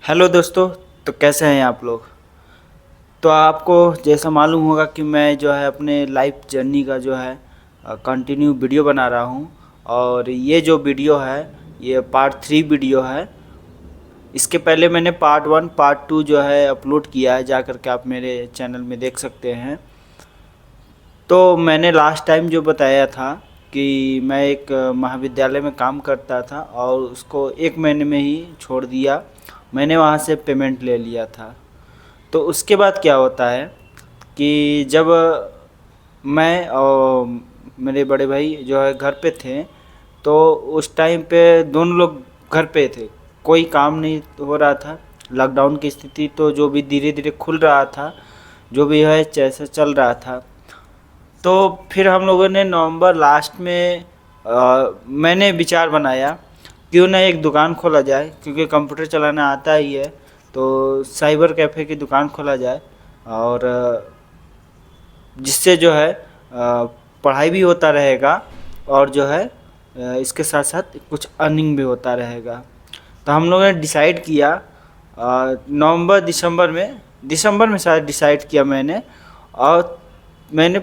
Hello दोस्तों। तो कैसे हैं आप लोग। तो आपको जैसा मालूम होगा कि मैं जो है अपने लाइफ जर्नी का जो है कंटिन्यू वीडियो बना रहा हूं। और ये जो वीडियो है ये पार्ट 3 वीडियो है। इसके पहले मैंने पार्ट 1 पार्ट 2 जो है अपलोड किया है, जा कर के आप मेरे चैनल में देख सकते हैं। तो मैंने लास्ट टाइम जो बताया था कि मैं एक महाविद्यालय में काम करता था और उसको 1 महीने में ही छोड़ दिया। मैंने वहाँ से पेमेंट ले लिया था। तो उसके बाद क्या होता है कि जब मैं और मेरे बड़े भाई जो है घर पे थे, तो उस टाइम पे दोनों लोग घर पे थे। कोई काम नहीं हो रहा था। लॉकडाउन की स्थिति तो जो भी धीरे धीरे खुल रहा था, जो भी है जैसे चल रहा था। तो फिर हम लोगों ने नवंबर लास्ट में मैंने विचार बनाया क्यों ना एक दुकान खोला जाए, क्योंकि कंप्यूटर चलाना आता ही है। तो साइबर कैफ़े की दुकान खोला जाए और जिससे जो है पढ़ाई भी होता रहेगा और जो है इसके साथ साथ कुछ अर्निंग भी होता रहेगा। तो हम लोगों ने डिसाइड किया नवंबर दिसंबर में शायद डिसाइड किया मैंने। और मैंने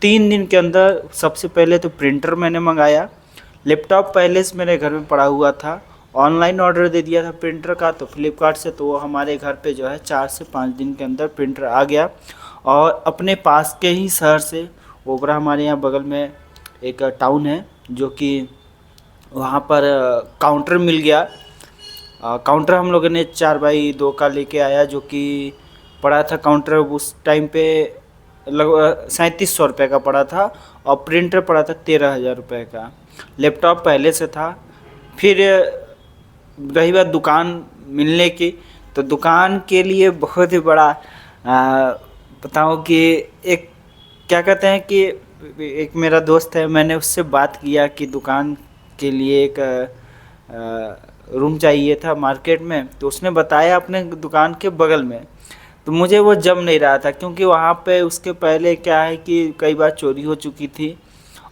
3 दिन के अंदर सबसे पहले तो प्रिंटर मैंने मंगाया। लैपटॉप पहले से मेरे घर में पड़ा हुआ था। ऑनलाइन ऑर्डर दे दिया था प्रिंटर का, तो फ्लिपकार्ट से तो वो हमारे घर पे जो है 4 से 5 दिन के अंदर प्रिंटर आ गया। और अपने पास के ही शहर से ओबरा, हमारे यहाँ बगल में एक टाउन है जो कि वहाँ पर काउंटर मिल गया। काउंटर हम लोगों ने 4x2 का लेके आया, जो कि पड़ा था काउंटर उस टाइम पे लगभग 3700 रुपये का पड़ा था। और प्रिंटर पड़ा था 13,000 रुपये का। लैपटॉप पहले से था। फिर रही बात दुकान मिलने की, तो दुकान के लिए बहुत ही बड़ा बताऊँ कि एक क्या कहते हैं कि एक मेरा दोस्त है, मैंने उससे बात किया कि दुकान के लिए एक रूम चाहिए था मार्केट में। तो उसने बताया अपने दुकान के बगल में। तो मुझे वो जम नहीं रहा था, क्योंकि वहाँ पे उसके पहले क्या है कि कई बार चोरी हो चुकी थी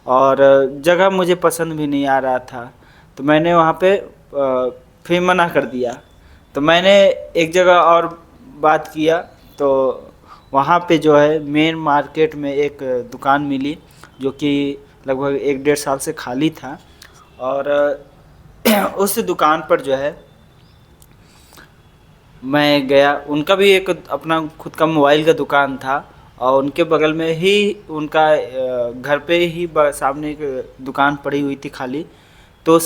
और जगह मुझे पसंद भी नहीं आ रहा था। तो मैंने वहाँ पे फिर मना कर दिया। तो मैंने एक जगह और बात किया, तो वहाँ पे जो है मेन मार्केट में एक दुकान मिली, जो कि लगभग 1 डेढ़ साल से खाली था। और उस दुकान पर जो है मैं गया। उनका भी एक अपना खुद का मोबाइल का दुकान था और उनके बगल में ही उनका घर पे ही सामने एक दुकान पड़ी हुई थी खाली। तो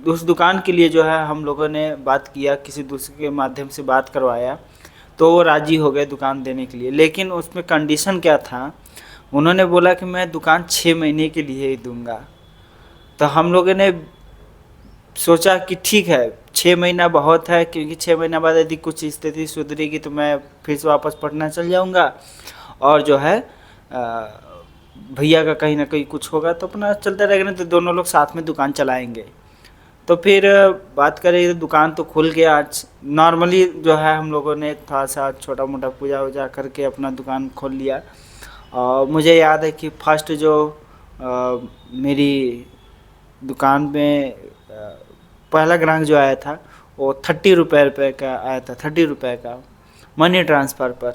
उस दुकान के लिए जो है हम लोगों ने बात किया, किसी दूसरे के माध्यम से बात करवाया। तो वो राज़ी हो गए दुकान देने के लिए, लेकिन उसमें कंडीशन क्या था, उन्होंने बोला कि मैं दुकान 6 महीने के लिए ही दूंगा। तो हम लोगों ने सोचा कि ठीक है, 6 महीना बहुत है, क्योंकि 6 महीना बाद यदि कुछ स्थिति सुधरेगी तो मैं फिर से वापस पटना चल जाऊंगा। और जो है भैया का कहीं ना कहीं कुछ होगा तो अपना चलता रहेगा, नहीं तो दोनों लोग साथ में दुकान चलाएंगे। तो फिर बात करें तो दुकान तो खुल गया। आज नॉर्मली जो है हम लोगों ने थोड़ा सा छोटा मोटा पूजा वूजा करके अपना दुकान खोल लिया। और मुझे याद है कि फर्स्ट जो मेरी दुकान में पहला ग्राहक जो आया था वो 30 रुपये का आया था, 30 रुपये का मनी ट्रांसफ़र पर।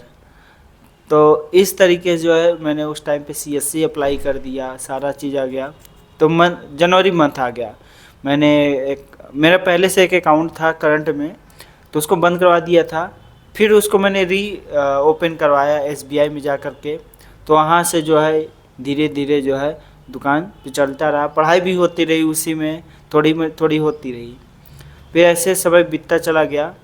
तो इस तरीके जो है मैंने उस टाइम पे CSC अप्लाई कर दिया, सारा चीज़ आ गया। तो जनवरी मंथ आ गया। मैंने मेरा पहले से एक अकाउंट था करंट में, तो उसको बंद करवा दिया था। फिर उसको मैंने ओपन करवाया SBI में जा कर के। तो वहाँ से जो है धीरे धीरे जो है दुकान पे चलता रहा, पढ़ाई भी होती रही उसी में थोड़ी होती रही। फिर ऐसे समय बीतता चला गया।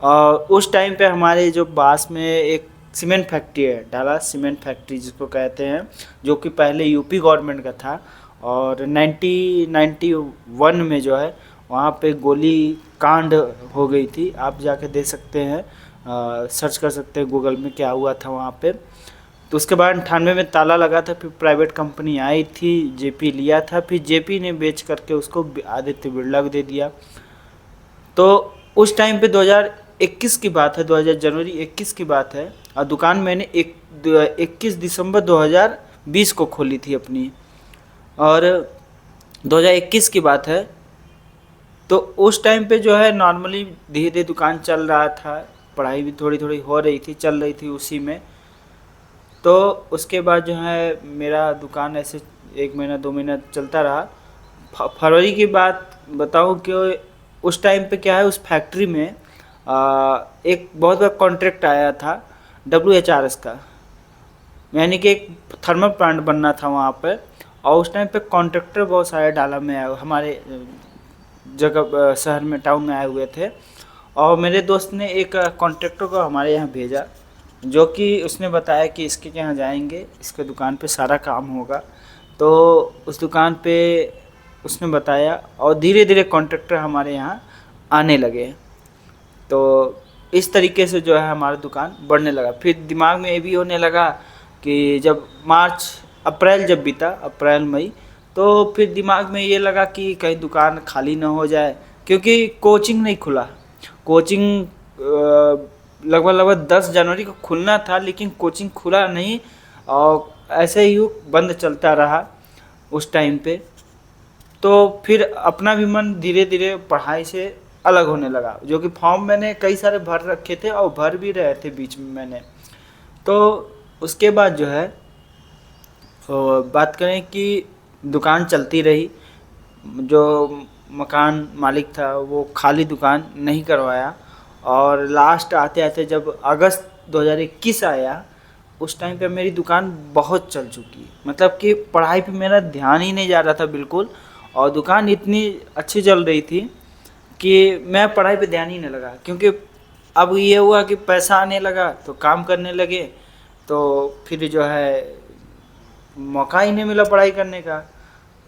और उस टाइम पे हमारे जो पास में एक सीमेंट फैक्ट्री है, डाला सीमेंट फैक्ट्री जिसको कहते हैं, जो कि पहले यूपी गवर्नमेंट का था। और 1991 में जो है वहाँ पे गोली कांड हो गई थी। आप जाके देख सकते हैं, सर्च कर सकते हैं गूगल में क्या हुआ था वहाँ पे। तो उसके बाद 98 में ताला लगा था। फिर प्राइवेट कंपनी आई थी, जेपी लिया था। फिर जेपी ने बेच करके उसको आदित्य बिरला को दे दिया। तो उस टाइम पे 2021 की बात है, 2000 जनवरी 21 की बात है। और दुकान मैंने 21 दिसंबर 2020 को खोली थी अपनी। और 2021 की बात है, तो उस टाइम पे जो है नॉर्मली धीरे धीरे दुकान चल रहा था, पढ़ाई भी थोड़ी थोड़ी हो रही थी, चल रही थी उसी में। तो उसके बाद जो है मेरा दुकान ऐसे 1 महीना 2 महीना चलता रहा। फरवरी की बात बताऊँ कि उस टाइम पे क्या है, उस फैक्ट्री में एक बहुत बड़ा कॉन्ट्रैक्ट आया था WHRS का, यानी कि एक थर्मल प्लांट बनना था वहाँ पे। और उस टाइम पे कॉन्ट्रैक्टर बहुत सारे डाला में आए, हमारे जगह शहर में टाउन में आए हुए थे। और मेरे दोस्त ने एक कॉन्ट्रैक्टर को हमारे यहाँ भेजा, जो कि उसने बताया कि इसके यहाँ जाएंगे, इसके दुकान पे सारा काम होगा। तो उस दुकान पे उसने बताया और धीरे धीरे कॉन्ट्रैक्टर हमारे यहाँ आने लगे। तो इस तरीके से जो है हमारा दुकान बढ़ने लगा। फिर दिमाग में ये भी होने लगा कि जब अप्रैल जब बीता, अप्रैल मई, तो फिर दिमाग में ये लगा कि कहीं दुकान खाली ना हो जाए, क्योंकि कोचिंग नहीं खुला। कोचिंग लगभग लगभग 10 जनवरी को खुलना था, लेकिन कोचिंग खुला नहीं और ऐसे ही बंद चलता रहा उस टाइम पे। तो फिर अपना भी मन धीरे धीरे पढ़ाई से अलग होने लगा, जो कि फॉर्म मैंने कई सारे भर रखे थे और भर भी रहे थे बीच में मैंने। तो उसके बाद जो है बात करें कि दुकान चलती रही। जो मकान मालिक था वो खाली दुकान नहीं करवाया, और लास्ट आते आते जब अगस्त 2021 आया, उस टाइम पे मेरी दुकान बहुत चल चुकी, मतलब कि पढ़ाई पे मेरा ध्यान ही नहीं जा रहा था बिल्कुल। और दुकान इतनी अच्छी चल रही थी कि मैं पढ़ाई पे ध्यान ही नहीं लगा, क्योंकि अब ये हुआ कि पैसा आने लगा तो काम करने लगे, तो फिर जो है मौका ही नहीं मिला पढ़ाई करने का,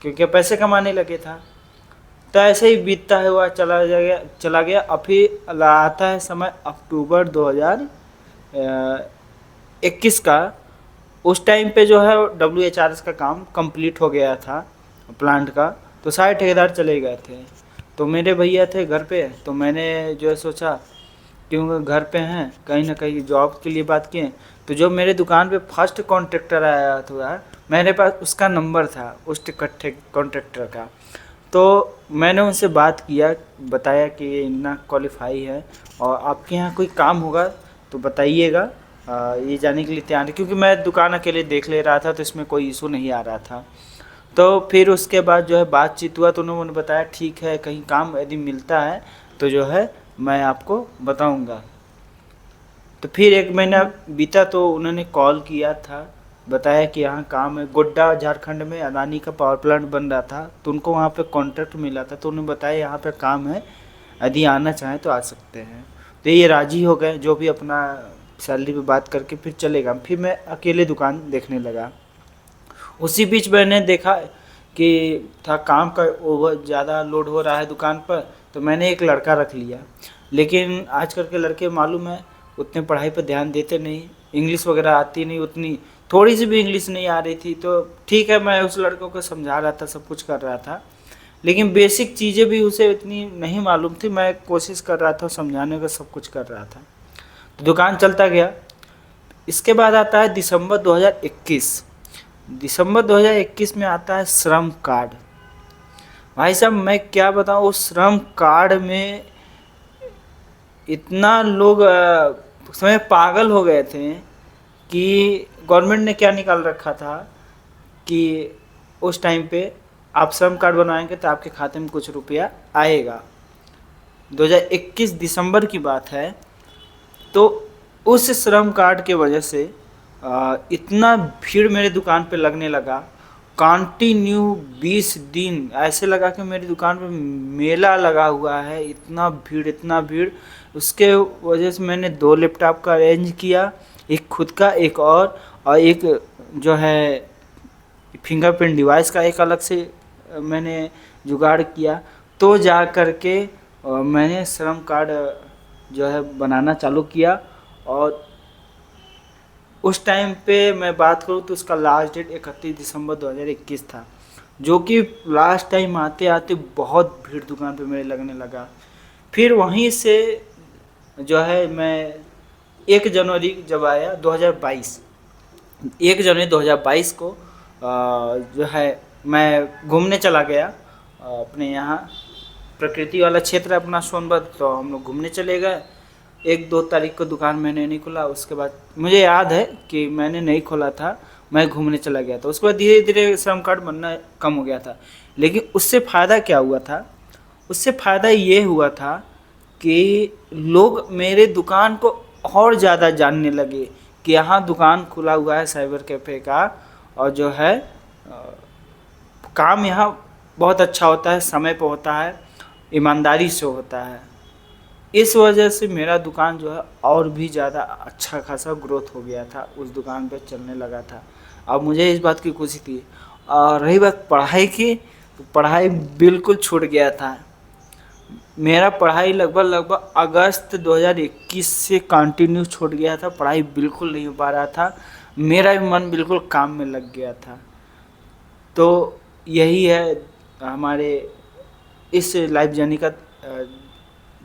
क्योंकि पैसे कमाने लगे था। तो ऐसे ही बीतता हुआ चला गया। अभी आता है समय अक्टूबर 2021 का। उस टाइम पे जो है WHRS का काम कंप्लीट हो गया था प्लांट का, तो सारे ठेकेदार चले गए थे। तो मेरे भैया थे घर पे, तो मैंने जो है सोचा क्योंकि घर पे हैं, कहीं ना कहीं जॉब के लिए बात किए। तो जो मेरे दुकान पे फर्स्ट कॉन्ट्रैक्टर आया था, मेरे पास उसका नंबर था उस कॉन्ट्रैक्टर का। तो मैंने उनसे बात किया, बताया कि ये इतना क्वालिफाई है और आपके यहाँ कोई काम होगा तो बताइएगा, ये जाने के लिए तैयार है, क्योंकि मैं दुकान अकेले देख ले रहा था तो इसमें कोई इशू नहीं आ रहा था। तो फिर उसके बाद जो है बातचीत हुआ, तो उन्होंने बताया ठीक है, कहीं काम यदि मिलता है तो जो है मैं आपको बताऊंगा। तो फिर 1 महीना बीता तो उन्होंने कॉल किया था, बताया कि यहाँ काम है गोड्डा झारखंड में, अदानी का पावर प्लांट बन रहा था, तो उनको वहाँ पे कॉन्ट्रैक्ट मिला था। तो उन्होंने बताया यहाँ पे काम है, यदि आना चाहें तो आ सकते हैं। तो ये राज़ी हो गए, जो भी अपना सैलरी पे बात करके फिर चलेगा। फिर मैं अकेले दुकान देखने लगा। उसी बीच मैंने देखा कि था काम का ओवर ज़्यादा लोड हो रहा है दुकान पर, तो मैंने एक लड़का रख लिया। लेकिन आजकल के लड़के मालूम है उतने पढ़ाई पर ध्यान देते नहीं, इंग्लिश वगैरह आती नहीं उतनी, थोड़ी सी भी इंग्लिश नहीं आ रही थी। तो ठीक है, मैं उस लड़कों को समझा रहा था, सब कुछ कर रहा था, लेकिन बेसिक चीज़ें भी उसे इतनी नहीं मालूम थी। मैं कोशिश कर रहा था समझाने का, सब कुछ कर रहा था। तो दुकान चलता गया। इसके बाद आता है दिसंबर 2021। दिसंबर 2021 में आता है श्रम कार्ड। भाई साहब मैं क्या बताऊँ, उस श्रम कार्ड में इतना लोग समय पागल हो गए थे कि गवर्नमेंट ने क्या निकाल रखा था कि उस टाइम पे आप श्रम कार्ड बनवाएंगे तो आपके खाते में कुछ रुपया आएगा। 2021 दिसंबर की बात है। तो उस श्रम कार्ड के वजह से इतना भीड़ मेरे दुकान पे लगने लगा, कंटिन्यू 20 दिन ऐसे लगा कि मेरी दुकान पे मेला लगा हुआ है, इतना भीड़ इतना भीड़। उसके वजह से मैंने 2 लैपटॉप का अरेंज किया, एक खुद का एक और एक जो है फिंगरप्रिंट डिवाइस का एक अलग से मैंने जुगाड़ किया। तो जा कर के मैंने श्रम कार्ड जो है बनाना चालू किया। और उस टाइम पे मैं बात करूँ तो उसका लास्ट डेट 31 दिसंबर 2021 था, जो कि लास्ट टाइम आते आते बहुत भीड़ दुकान पे मेरे लगने लगा। फिर वहीं से जो है मैं 1 जनवरी जब आया 2022, 1 जनवरी 2022 को जो है मैं घूमने चला गया अपने यहाँ प्रकृति वाला क्षेत्र है अपना सोनभद्र, तो हम लोग घूमने चले गए। 1-2 तारीख को दुकान मैंने नहीं खोला, उसके बाद मुझे याद है कि मैंने नहीं खोला था, मैं घूमने चला गया था। उसके बाद धीरे धीरे श्रम कार्ड बनना कम हो गया था। लेकिन उससे फ़ायदा क्या हुआ था, उससे फ़ायदा ये हुआ था कि लोग मेरे दुकान को और ज़्यादा जानने लगे कि यहाँ दुकान खुला हुआ है साइबर कैफ़े का, और जो है काम यहाँ बहुत अच्छा होता है, समय पे होता है, ईमानदारी से होता है। इस वजह से मेरा दुकान जो है और भी ज़्यादा अच्छा खासा ग्रोथ हो गया था, उस दुकान पे चलने लगा था। अब मुझे इस बात की खुशी थी। और रही बात पढ़ाई की, तो पढ़ाई बिल्कुल छूट गया था। मेरा पढ़ाई लगभग अगस्त 2021 से कंटिन्यू छूट गया था, पढ़ाई बिल्कुल नहीं हो पा रहा था, मेरा भी मन बिल्कुल काम में लग गया था। तो यही है हमारे इस लाइफ जर्नी का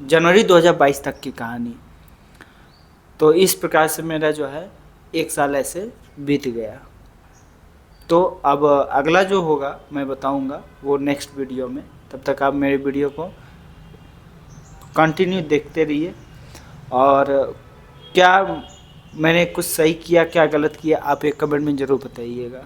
जनवरी 2022 तक की कहानी। तो इस प्रकार से मेरा जो है 1 साल ऐसे बीत गया। तो अब अगला जो होगा मैं बताऊंगा वो नेक्स्ट वीडियो में। तब तक आप मेरे वीडियो को कंटिन्यू देखते रहिए, और क्या मैंने कुछ सही किया क्या गलत किया आप एक कमेंट में ज़रूर बताइएगा।